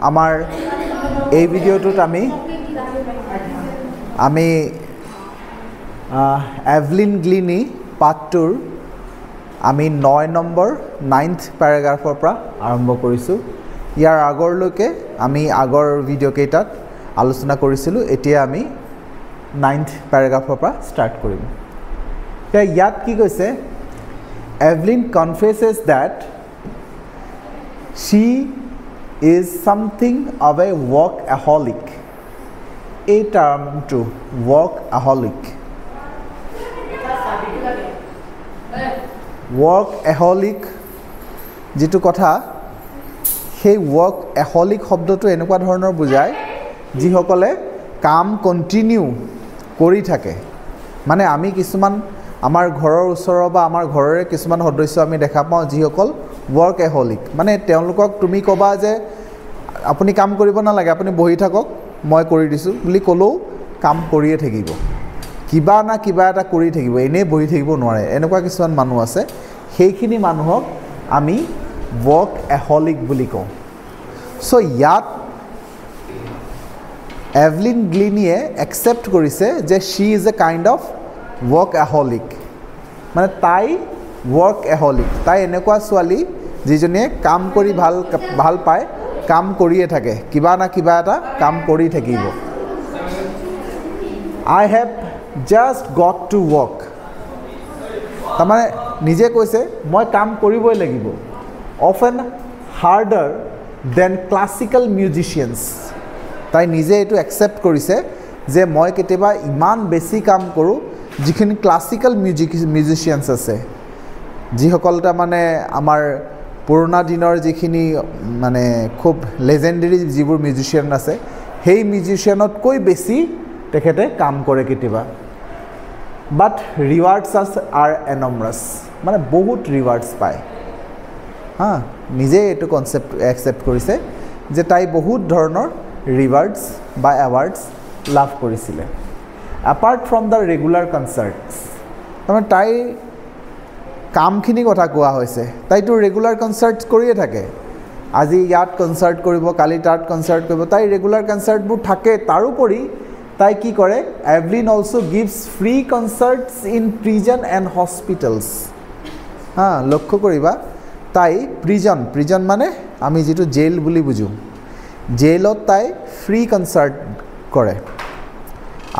আমাৰ এই ভিডিঅ'টোত আমি এভলিন গ্লিনি পাৰ্ট 2 আমি 9 নম্বৰ 9th পেৰাগ্ৰাফৰ পৰা আৰম্ভ কৰিছোঁ ইয়াৰ আগৰলৈকে আমি আগৰ ভিডিঅ' কেইটাত আলোচনা কৰিছিলোঁ এতিয়া আমি 9th পেৰাগ্ৰাফৰ পৰা ষ্টাৰ্ট কৰিম ইয়াত কি কৈছে Evelyn confesses that she is something of a workaholic. A term to workaholic. Workaholic jitu kotha সেই workaholic শব্দটো এনেকুৱা ধৰণৰ বুজায় যিসকলে কাম কন্টিনিউ কৰি থাকে মানে আমি কিছুমান আমাৰ ঘৰৰ ওচৰৰ বা আমাৰ ঘৰৰে কিছুমান সদস্য আমি দেখা পাওঁ যিসকল workaholic মানে তেওঁলোকক তুমি ক'বা যে আপুনি কাম কৰিব নালাগে আপুনি বহি থাকক মই কৰি দিছোঁ বুলি ক'লেও কাম কৰিয়ে থাকিব কিবা না কিবা এটা কৰি থাকিব এনেই বহি থাকিব নোৱাৰে এনেকুৱা কিছুমান মানুহ আছে সেইখিনি মানুহক আমি workaholic বুলি কওঁ সো ইয়াত এভলিন গ্লিনিয়ে একসেপ্ট কৰিছে যে she is a kind of workaholic মানে তাই workaholic তাই এনেকুৱা ছোৱালী যিজনীয়ে কাম কৰি ভাল পায় কাম কৰিয়ে থাকে কিবা না কিবা এটা কাম কৰি থাকিব I have just got to work তাৰমানে নিজে কৈছে মই কাম কৰিবই লাগিব often harder than classical musicians তাই নিজে এটো একসেপ্ট কৰিছে যে মই কেতিয়াবা ইমান বেছি কাম কৰোঁ যিখিনি ক্লাসিক্যাল মিউজিশিয়ানস আছে যিসকলটা মানে আমাৰ পুৰণা দিনৰ যিখিনি মানে খুব লেজেন্ডাৰী যিবোৰ মিউজিশিয়ান আছে সেই মিউজিশিয়ানত কৈ বেছি তেখেতে কাম কৰে কেতিয়াবা বাট ৰিৱাৰ্ডস আৰ এনমৰাস মানে বহুত ৰিৱাৰ্ডস পায় হা নিজে এটো কনসেপ্ট একসেপ্ট কৰিছে যে তাই বহুত ধৰণৰ ৰিৱাৰ্ডস বা এৱাৰ্ডস লাভ কৰিছিলে apart from the regular concerts তাৰমানে তাই কামখিনি কথা কোৱা হৈছে তাইতো ৰেগুলাৰ কনসাৰ্টস কৰিয়ে থাকে আজি ইয়াত কনসাৰ্ট কৰিব কালি তাত কনসাৰ্ট কৰিব তাই ৰেগুলাৰ কনসাৰ্টবোৰ থাকে তাৰোপৰি তাই কি কৰে Evelyn also gives free concerts in prison and hospitals হা লক্ষ্য কৰিবা তাই প্ৰিজন মানে আমি যেটো জেল বুলি বুজো জেলত তাই ফ্ৰী কনসাৰ্ট কৰে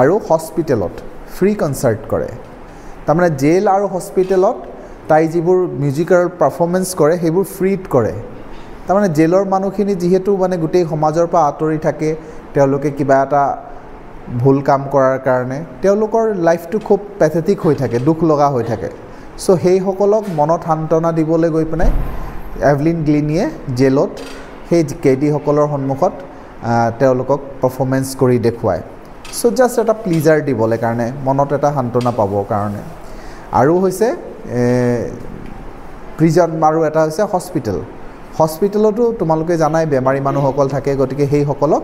আৰু হস্পিটেলত ফ্ৰী কনসাৰ্ট কৰে তাৰমানে জেল আৰু হস্পিটেলত তাই যিবোৰ মিউজিকেল পাৰফৰ্মেন্স কৰে সেইবোৰ ফ্ৰীত কৰে তাৰমানে জেলৰ মানুহখিনি যেহেতু মানে গোটেই সমাজৰ পৰা আঁতৰি থাকে তেওঁলোকে কিবা এটা ভুল কাম কৰাৰ কাৰণে তেওঁলোকৰ লাইফটো খুব প্যাথেটিক হৈ থাকে দুখ লগা হৈ থাকে সো সেই সকলক মনত সান্তনা দিবলৈ গৈ পিনে এভলিন গ্লিনিয়ে জেলত সেই কেডি সকলৰ সন্মুখত তেওঁলোকক পাৰফৰ্মেন্স কৰি দেখুৱায় সো জাস্ট এটা প্লিজাৰ দিবলৈ কাৰণে মনত এটা সান্তনা পাবৰ কাৰণে আৰু হৈছে প্ৰিজন আৰু এটা হৈছে হস্পিটেলতো তোমালোকে জানাই বেমাৰী মানুহসকল থাকে গতিকে সেই সকলক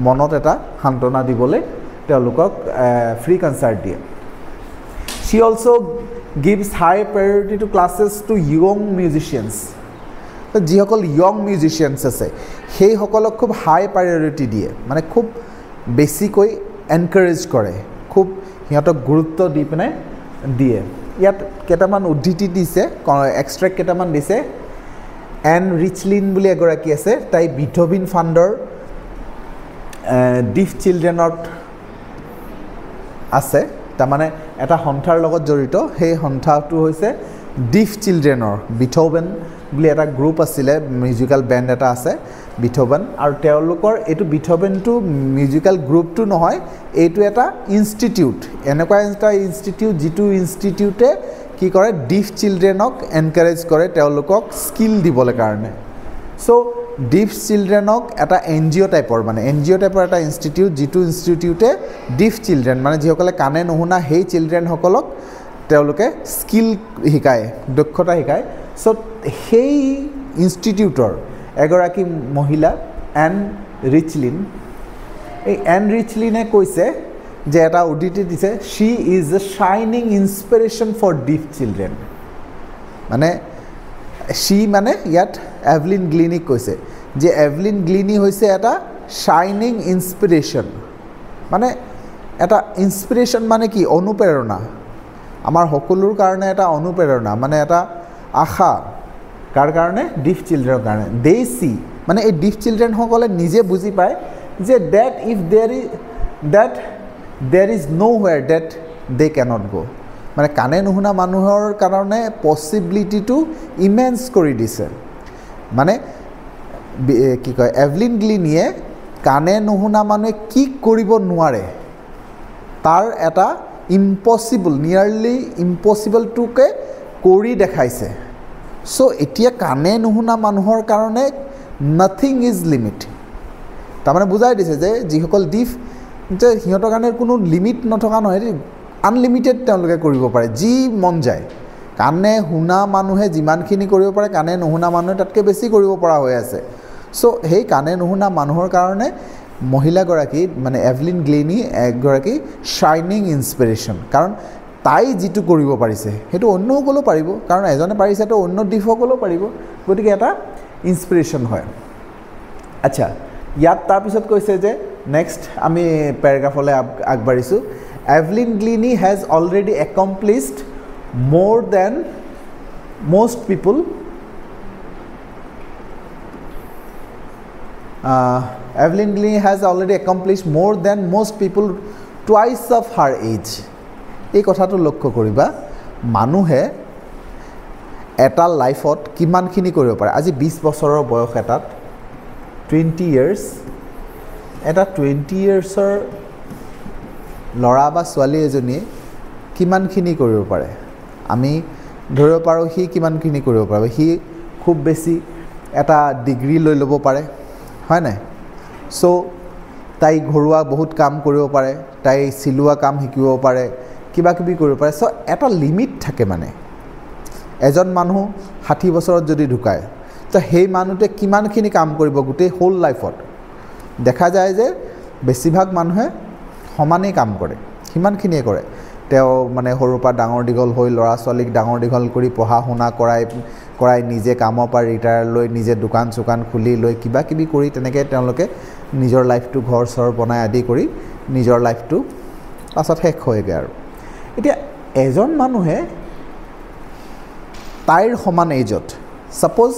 মনত এটা সান্তনা দিবলৈ তেওঁলোকক ফ্ৰী কনসাৰ্ট দিয়ে she also gives high priority to classes to young musicians যিসকল ইয়ং মিউজিশিয়ানস আছে সেই সকলক খুব হাই প্ৰায়োৰিটি দিয়ে মানে খুব বেছিকৈ এনকাৰেজ কৰে খুব হিহঁতক গুৰুত্ব দি পিনে দিয়ে ইয়াত কেটামান উদ্ধৃতি দিছে এক্সট্ৰাক্ট কেটামান দিছে এন ৰিচলিন বুলি এগৰাকী আছে তাই বিথোভেন ফাণ্ডৰ ডিফ চিলড্ৰেনত আছে তাৰমানে এটা সন্থাৰ লগত জড়িত সেই সন্থাটো হৈছে ডিফ চিলড্ৰেনৰ বিথোভেন বুলি এটা গ্ৰুপ আছিল মিউজিক্যাল বেন্ড এটা আছে বিথোভেন আৰু তেওঁলোকৰ এটো বিথোভেনটো মিউজিক্যাল গ্ৰুপটো নহয় এটো এটা ইনষ্টিটিউট এনেকুৱা এটা ইনষ্টিটিউট যেটো ইনষ্টিটিউটে কি কৰে ডিফ চিলড্ৰেনক এনকাৰেজ কৰে তেওঁলোকক স্কিল দিবলৈ কাৰণে সো ডিফ চিলড্ৰেনক এটা এনজিও টাইপৰ এটা ইনষ্টিটিউট যেটো ইনষ্টিটিউটে ডিফ চিলড্ৰেন মানে যিসকলে কানে নুশুনা সেই চিলড্ৰেন সকলক তেওঁলোকে স্কিল শিকায় দক্ষতা শিকায় সো সেই ইনষ্টিটিউটৰ এগৰাকী মহিলা এন ৰিচলিনে কৈছে যে এটা উদ্ধৃতি দিছে she is a shining inspiration for deaf children মানে she মানে ইয়াত এভলিন গ্লিনিক কৈছে যে এভলিন গ্লিনি হৈছে এটা শাইনিং ইনস্পিৰেশ্যন মানে এটা ইনস্পিৰেশ্যন মানে কি অনুপ্ৰেৰণা আমাৰ সকলোৰ কাৰণে এটা অনুপ্ৰেৰণা মানে এটা আশা কাৰ কাৰণে ডিফ চিলড্ৰেনৰ কাৰণে দে সি মানে এই ডিফ চিলড্ৰেনসকলে নিজে বুজি পায় যে that if there is nowhere that they can't go' মানে কাণে নুশুনা মানুহৰ কাৰণে পচিবিলিটিটো ইমেন্স কৰি দিছে মানে কি কয় এভলিন গ্লিনিয়ে কাণে নুশুনা মানুহে কি কৰিব নোৱাৰে তাৰ এটা ইম্পচিবল নিয়াৰলি ইম্পচিবলটোকে কৰি দেখাইছে সো এতিয়া কাণে নুশুনা মানুহৰ কাৰণে নাথিং ইজ লিমিট তাৰমানে বুজাই দিছে যে যিসকল ডিফ যে সিহঁতৰ কাৰণে কোনো লিমিট নথকা নহয় আনলিমিটেড তেওঁলোকে কৰিব পাৰে যি মন যায় কাণে শুনা মানুহে যিমানখিনি কৰিব পাৰে কাণে নুশুনা মানুহে তাতকৈ বেছি কৰিব পৰা হৈ আছে সো সেই কাণে নুশুনা মানুহৰ কাৰণে মহিলাগৰাকী মানে এভলিন গ্লিনি এগৰাকী শাইনিং ইনস্পিৰেশ্যন কাৰণ তাই যিটো কৰিব পাৰিছে সেইটো অন্যসকলেও পাৰিব কাৰণ এজনে পাৰিছে তো অন্য ডিফসকলেও পাৰিব গতিকে এটা ইনস্পিৰেশ্যন হয় আচ্ছা ইয়াত তাৰপিছত কৈছে যে নেক্সট আমি পেৰাগ্ৰাফলৈ আগবাঢ়িছোঁ এভলিন গ্লিনি হেজ অলৰেডি একমপ্লিছড মোৰ then most people Evelyn Glini has already accomplished more than most people twice of her age এই কথাটো লক্ষ্য কৰিবা মানুহে এটা লাইফত কিমানখিনি কৰিব পাৰে আজি 20 বছৰৰ বয়স এটাত 20 years এটা 20 yearsৰ ল'ৰা বা ছোৱালী এজনীয়ে কিমানখিনি কৰিব পাৰে আমি ধৰিব পাৰোঁ সি কিমানখিনি কৰিব পাৰিব সি খুব বেছি এটা ডিগ্ৰী লৈ ল'ব পাৰে হয় নাই সো তাই ঘৰুৱা বহুত কাম কৰিব পাৰে তাই চিলোৱা কাম শিকিব পাৰে কিবা কিবি কৰিব পাৰে সো এটা লিমিট থাকে মানে এজন মানুহ 60 বছৰত যদি ঢুকায় তো সেই মানুহটোৱে কিমানখিনি কাম কৰিব গোটেই হোল লাইফত দেখা যায় যে বেছিভাগ মানুহে সমানেই কাম কৰে সিমানখিনিয়ে কৰে তেওঁ মানে সৰুৰ পৰা ডাঙৰ দীঘল হৈ ল'ৰা ছোৱালীক ডাঙৰ দীঘল কৰি পঢ়া শুনা কৰাই নিজে কামৰ পৰা ৰিটায়াৰ লৈ নিজে দোকান চোকান খুলি লৈ কিবা কিবি কৰি তেনেকৈ তেওঁলোকে নিজৰ লাইফটো ঘৰ চৰ বনাই আদি কৰি নিজৰ লাইফটো পাছত শেষ হয়গৈ আৰু এতিয়া এজন মানুহে তাইৰ সমান এজত ছাপ'জ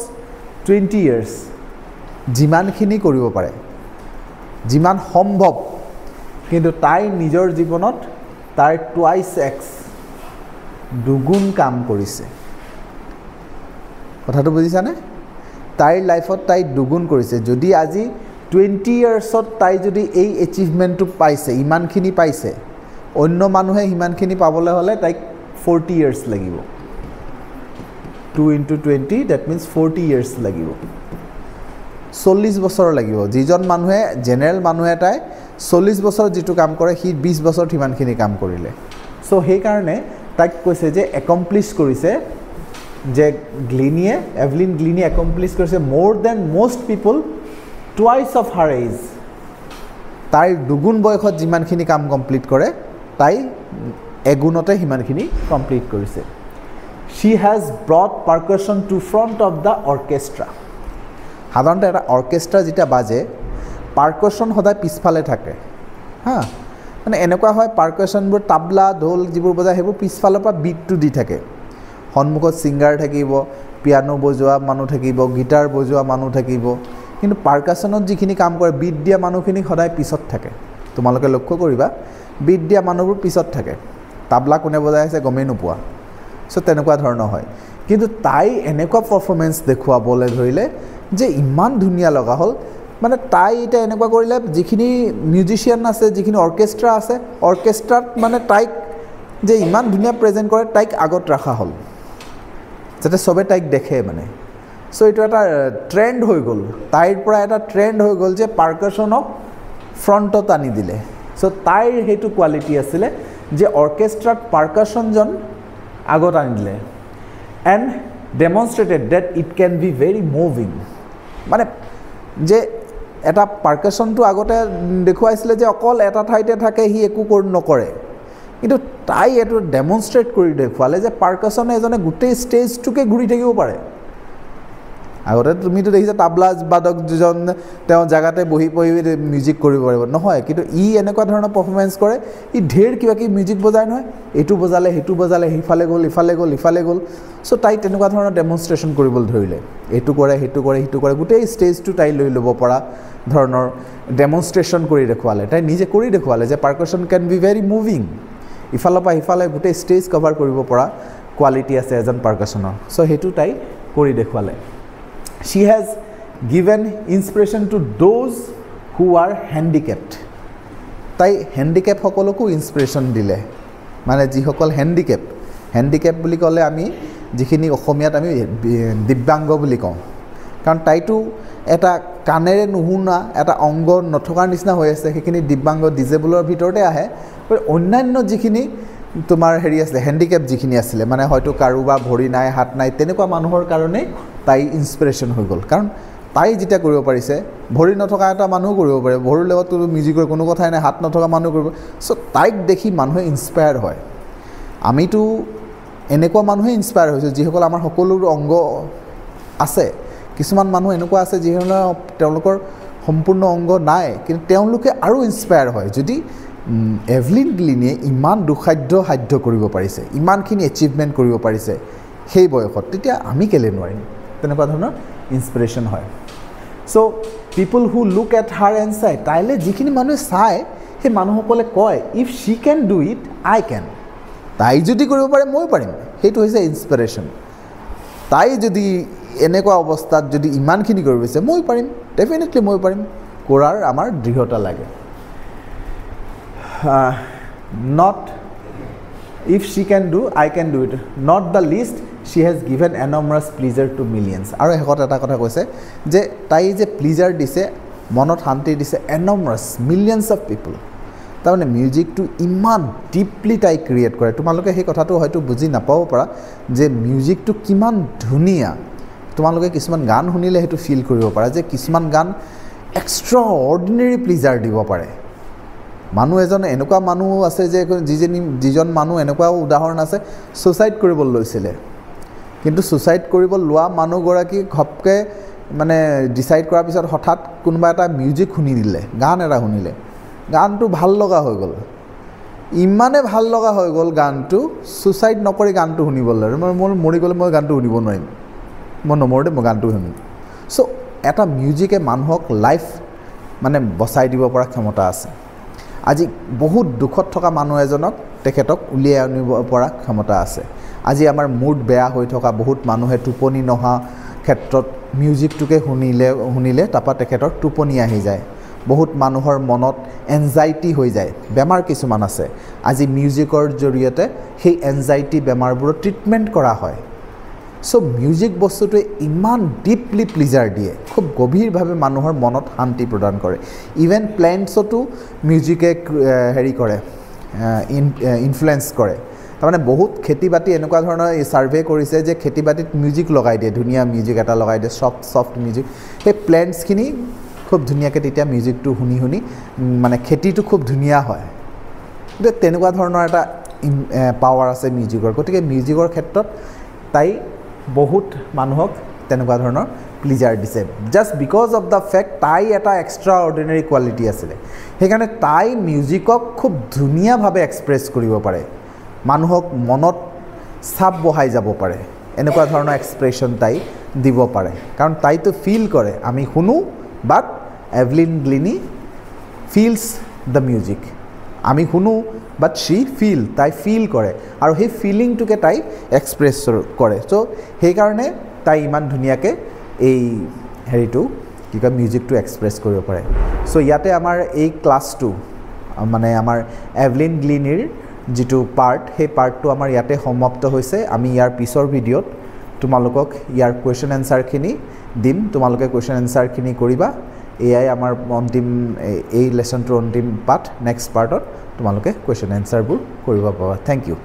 20 years যিমানখিনি কৰিব পাৰে যিমান সম্ভৱ কিন্তু তাই নিজৰ জীৱনত তাই টুৱাইচ এক্স দুগুণ কাম কৰিছে কথাটো বুজিছানে তাইৰ লাইফত তাই দুগুণ কৰিছে যদি আজি 20 yearsত তাই যদি এই এচিভমেণ্টটো পাইছে ইমানখিনি পাইছে অন্য মানুহে সিমানখিনি পাবলৈ হ'লে তাইক 40 years লাগিব 2 into 20 that means 40 years লাগিব 40 বছৰ লাগিব যিজন মানুহে জেনেৰেল মানুহে তাই 40 বছৰ যিটো কাম কৰে সি 20 বছৰ সিমানখিনি কাম কৰিলে সো সেইকাৰণে তাইক কৈছে যে একমপ্লিছ কৰিছে যে গ্লিনিয়ে এভলিন গ্লিনিয়ে একমপ্লিছ কৰিছে মোৰ then most people twice of her age তাইৰ দুগুণ বয়সত যিমানখিনি কাম কমপ্লিট কৰে তাই এগুণতে সিমানখিনি কমপ্লিট কৰিছে she has brought percussion to front of the orchestra সাধাৰণতে এটা অৰ্কেষ্ট্ৰা যেতিয়া বাজে পাৰ্কাশ্যন সদায় পিছফালে থাকে হা মানে এনেকুৱা হয় পাৰ্কাশ্যনবোৰ তাবলা ঢোল যিবোৰ বজায় সেইবোৰ পিছফালৰ পৰা বিটটো দি থাকে সন্মুখত ছিংগাৰ থাকিব পিয়ানো বজোৱা মানুহ থাকিব গিটাৰ বজোৱা মানুহ থাকিব কিন্তু পাৰ্কাশ্যনত যিখিনি কাম কৰে বিট দিয়া মানুহখিনি সদায় পিছত থাকে তোমালোকে লক্ষ্য কৰিবা বিট দিয়া মানুহবোৰ পিছত থাকে তাবলা কোনে বজাই আছে গমেই নোপোৱা সো তেনেকুৱা ধৰণৰ হয় কিন্তু তাই এনেকুৱা পাৰফৰ্মেন্স দেখুৱাবলৈ ধৰিলে যে ইমান ধুনীয়া লগা হ'ল মানে তাই এটা এনেকুৱা কৰিলে যিখিনি মিউজিচিয়ান আছে যিখিনি অৰ্কেষ্ট্ৰা আছে অৰ্কেষ্ট্ৰাত মানে তাইক যে ইমান ধুনীয়া প্ৰেজেণ্ট কৰে তাইক আগত ৰখা হ'ল যাতে সবে তাইক দেখে মানে সো এইটো এটা ট্ৰেণ্ড হৈ গ'ল তাইৰ পৰা এটা ট্ৰেণ্ড হৈ গ'ল যে পাৰ্কাশ্যনক ফ্ৰণ্টত আনি দিলে সো তাইৰ সেইটো কোৱালিটি আছিলে যে অৰ্কেষ্ট্ৰাত পাৰ্কাশ্যনজন আগত আনি দিলে and demonstrated that it can be very moving মানে যে এটা পাৰ্কাশ্যনটো আগতে দেখুৱাইছিলে যে অকল এটা ঠাইতে থাকে সি একো নকৰে কিন্তু তাই এইটো ডেমনষ্ট্ৰেট কৰি দেখুৱালে যে পাৰ্কাশ্যনে এজনে গোটেই ষ্টেজটোকে ঘূৰি থাকিব পাৰে আগতে তুমিতো দেখিছা তাবলা বাদক দুজন তেওঁ জায়গাতে বহি বহি মিউজিক কৰিব পাৰিব নহয় কিন্তু ই এনেকুৱা ধৰণৰ পাৰফৰমেন্স কৰে ই ঢেৰ কিবা কি মিউজিক বজায় নহয় এটু বজালে হেতু বজালে হিফালে গ'ল ইফালে গ'ল সো তাই তেনেকুৱা ধৰণৰ ডেমনষ্ট্ৰেচন কৰিবলৈ ধৰিলে এটু কৰে হেতু কৰে গোটেই ষ্টেজটো তাই লৈ ল'ব পৰা ধৰণৰ ডেমনষ্ট্ৰেচন কৰি দেখুৱালে তাই নিজে কৰি দেখুৱালে যে পাৰকাশ্যন ক্যান বি ভেৰি মুভিং ইফালৰ পৰা ইফালে গোটেই ষ্টেজ কভাৰ কৰিব পৰা কোৱালিটি আছে এজন পাৰকাশ্যনৰ সো হেতু তাই কৰি দেখুৱালে she has given inspiration to those who are handicapped tai handicap hokoloko inspiration dile mane ji hokol handicap buli kole ami jikhini okhomiyat ami dibyango buli kau karon tai tu eta kanere nuhuna eta ongo nothokar nisna hoy ase hekhini dibyango disable or bhitorte ahe onnanyo jikhini তোমার হেৰি আছে handicap যিখিনি আছিল মানে হয়তো কাৰোবা ভৰি নাই হাত নাই তেনেকুৱা মানুহৰ কাৰণে তাই ইনস্পিৰেশন হৈ গল কাৰণ তাই যেটা কৰিব পাৰিছে ভৰি নথকা এটা মানুহ কৰিব পাৰে ভৰিৰ লগত মিউজিকৰ কোনো কথাই নাই হাত নথকা মানুহ কৰিব সো তাইক দেখি মানুহে ইনস্পায়াৰ হয় আমিতো এনেকুৱা মানুহে ইনস্পায়াৰ হৈছো যিসকল আমাৰ সকলো অংগ আছে কিছুমান মানুহ এনেকুৱা আছে যিসকল তেওঁলোকৰ সম্পূৰ্ণ অংগ নাই কিন্তু তেওঁলোকে আৰু ইনস্পায়াৰ হয় যদি এভলিন গ্লিনে ইমান দুখাদ্য কৰিব পাৰিছে ইমানখিনি এচিভমেন্ট কৰিব পাৰিছে সেই বয়সত তেতিয়া আমি কেলে নোৱাৰিম তেনেকুৱা ধৰণৰ ইনস্পিৰেশন হয় so people who look at her and say তাইলে যিখিনি মানুহ চাই সেই মানুহসকলে কয় if she can do it I can তাই যদি কৰিব পাৰে মই পাৰিম সেইটো হৈছে ইনস্পিৰেশন তাই যদি এনেকুৱা অৱস্থাত যদি ইমানখিনি কৰিব বিচাৰে মই পাৰিম ডেফিনেটলি মই পাৰিম কৰাৰ আমাৰ দৃঢ়তা লাগে not if she can do I can do it not the least she has given enormous pleasure to millions আৰু হেকত এটা কথা কৈছে যে তাই যে প্লেজাৰ দিছে মনত শান্তি দিছে enormous millions of people তাৰমানে মিউজিকটো ইমান ডিপলি তাই ক্ৰিয়েট কৰে তোমালোকে সেই কথাটো হয়তো বুজি নাপাব পৰা যে মিউজিকটো কিমান ধুনিয়া তোমালোকে কিছুমান গান শুনিলে হেতু ফিল কৰিব পাৰা যে কিছুমান গান এক্সট্ৰা অৰ্ডিনাৰি প্লেজাৰ দিব পাৰে মানুহ এজন এনেকুৱা মানুহ আছে যে যিজন মানুহ এনেকুৱা উদাহৰণ আছে সুসাইড কৰিব লৈছিলে কিন্তু সুসাইড কৰিব লোৱা মানুহগৰাকী ঘপকে মানে ডিসাইড কৰাৰ পিছত হঠাৎ কোনোবা এটা মিউজিক শুনি দিলে গান এটা শুনিলে গানটো ভাল লগা হৈ গ'ল ইমানে ভাল লগা হৈ গ'ল গানটো সুসাইড নকৰি গানটো শুনিবলৈ মই মৰি গ'লে মই গানটো শুনিব নোৱাৰিম মই নমৰতে মই গানটো শুনিম সো এটা মিউজিকে মানুহক লাইফ মানে বচাই দিব পৰা ক্ষমতা আছে আজি বহুত দুখত থকা মানুহ এজনক তেখেতক উলিয়াই আনিব পৰা ক্ষমতা আছে আজি আমাৰ মুড বেয়া হৈ থকা বহুত মানুহে টোপনি নহা ক্ষেত্ৰত মিউজিকটোকে শুনিলে তাপা তেখেতৰ টোপনি আহি যায় বহুত মানুহৰ মনত এনজাইটি হৈ যায় বেমাৰ কিছুমান আছে আজি মিউজিকৰ জৰিয়তে সেই এনজাইটি বেমাৰবোৰ ট্ৰিটমেন্ট কৰা হয় সো মিউজিক বস্তুটোৱে ইমান ডিপলি প্লেজাৰ দিয়ে খুব গভীৰভাৱে মানুহৰ মনত শান্তি প্ৰদান কৰে ইভেন প্লেন্টছটো মিউজিকে হেৰি কৰে ইনফ্লুৱেন্স কৰে তাৰমানে বহুত খেতিবাতি এনেকুৱা ধৰণৰ সাৰ্ভে কৰিছে যে খেতিবাতিত মিউজিক লগাই দিয়ে ধুনিয়া মিউজিক এটা লগাই দিয়ে সফট মিউজিক সেই প্লেন্টছখিনি খুব ধুনিয়াকৈ তেতিয়া মিউজিকটো শুনি মানে খেতিটো খুব ধুনিয়া হয় তেনেকুৱা ধৰণৰ এটা পাৱাৰ আছে মিউজিকৰ গতিকে মিউজিকৰ ক্ষেত্ৰত তাই বহুত মানুহক তেনেকুৱা ধৰণৰ প্লেজাৰ দিছে just because of the fact তাই এটা এক্সট্ৰা অৰ্ডিনাৰি কোৱালিটি আছিল সেইকাৰণে তাই মিউজিকক খুব ধুনিয়াভাৱে এক্সপ্ৰেছ কৰিব পাৰে মানুহক মনত ছাপ বহাই যাব পাৰে এনেকুৱা ধৰণৰ এক্সপ্ৰেছন তাই দিব পাৰে কাৰণ তাইতো ফিল কৰে আমি শুনো বাট এভলিন গ্লিনি ফিলছ দ্য মিউজিক আমি শুনো বাট শি ফিল তাই ফিল কৰে আৰু সেই ফিলিংটোকে তাই এক্সপ্ৰেছ কৰে সো সেই কাৰণে তাই ইমান ধুনিয়াকৈ এই হেৰিটো কি কয় মিউজিকটো এক্সপ্ৰেছ কৰিব পাৰে সো ইয়াতে আমাৰ এই ক্লাছটো মানে আমাৰ এভলিন গ্লিনিৰ যেটো পাৰ্ট সেই পাৰ্টটো আমাৰ ইয়াতে সমাপ্ত হৈছে আমি ইয়াৰ পিছৰ ভিডিঅ'ত তোমালোকক ইয়াৰ কোৱেশ্চন এনসাৰখিনি দিম তোমালোকে কোৱেশ্চন এনসাৰখিনি কৰিবা এআই আমাৰ অন্তিম এই লেসনটোৰ অন্তিম পাৰ্ট নেক্সট পাৰ্টত তোমালোকে কোৱেশ্চন এনসাৰবোৰ কৰিব পাবা থ্যাংক ইউ